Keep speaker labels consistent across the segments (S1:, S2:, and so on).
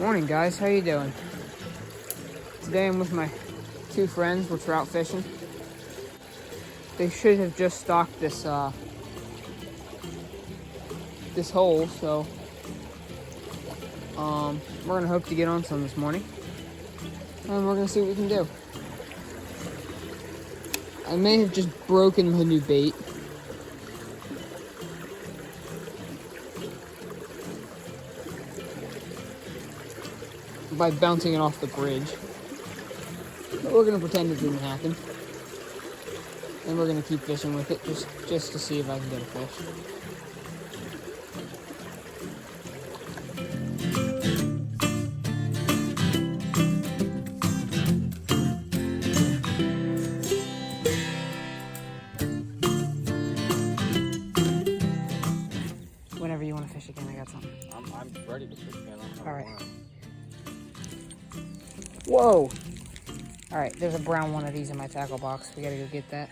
S1: Morning, guys. How you doing? Today I'm with my two friends. We're trout fishing. They should have just stocked this this hole, so we're gonna hope to get on some this morning, and we're gonna see what we can do. I may have just broken my new bait. By bouncing it off the bridge. But we're gonna pretend it didn't happen. And we're gonna keep fishing with it just to see if I can get a fish. Whenever you want to fish again, I got something.
S2: I'm ready to fish again.
S1: All right. Whoa! All right, there's a brown one of these in my tackle box. We gotta go get that.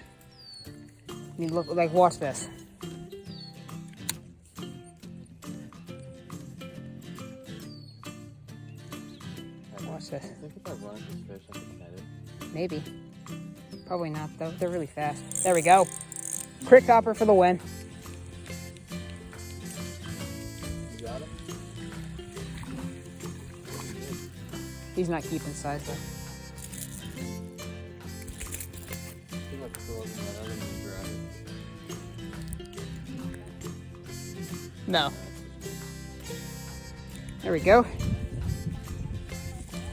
S1: I mean, look, like, watch this. Watch this.
S2: I think if I run this fish, I can net it.
S1: Maybe. Probably not, though. They're really fast. There we go. Crick hopper for the win.
S2: You got it?
S1: He's not keeping size, though.
S2: He like throws in that other and grab it.
S1: No. There we go.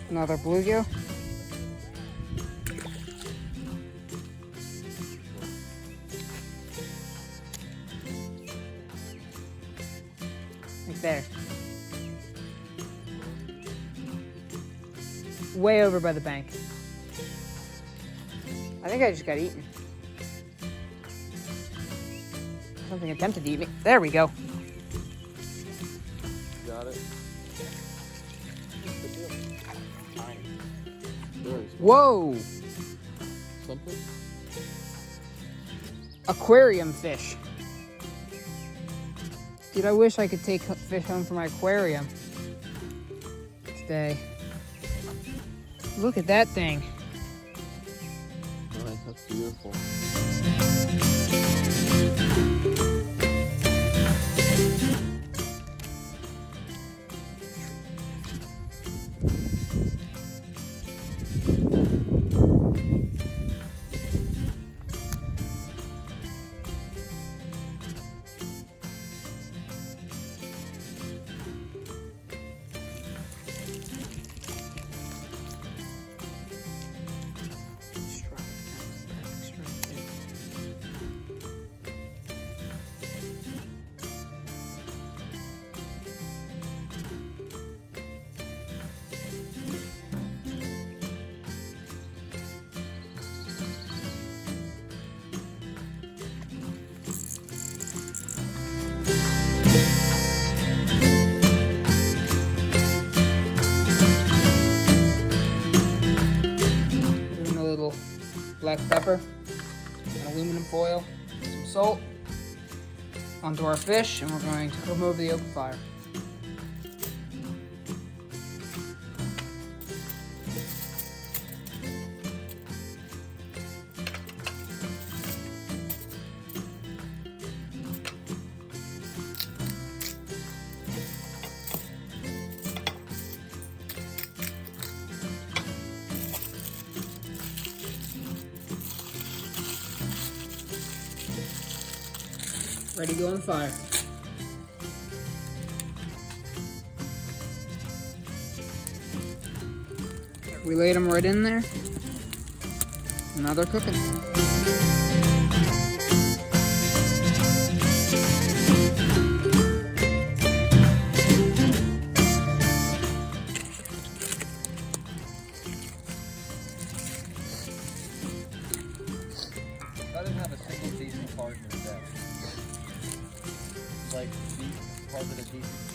S1: Another bluegill. Right there. Way over by the bank. I think I just got eaten. Something attempted to eat me. There we go.
S2: You got it? Good deal. Tiny. Very small.
S1: Whoa!
S2: Something?
S1: Aquarium fish. Dude, I wish I could take fish home from my aquarium today. Look at that thing.
S2: Nice, that's beautiful.
S1: Black pepper, and aluminum foil, some salt onto our fish, and we're going to cook them over the open fire. Ready to go on fire. We laid them right in there. Now they're cooking.
S2: I didn't have a single decent part in the deck. Like, deep, part of the decent.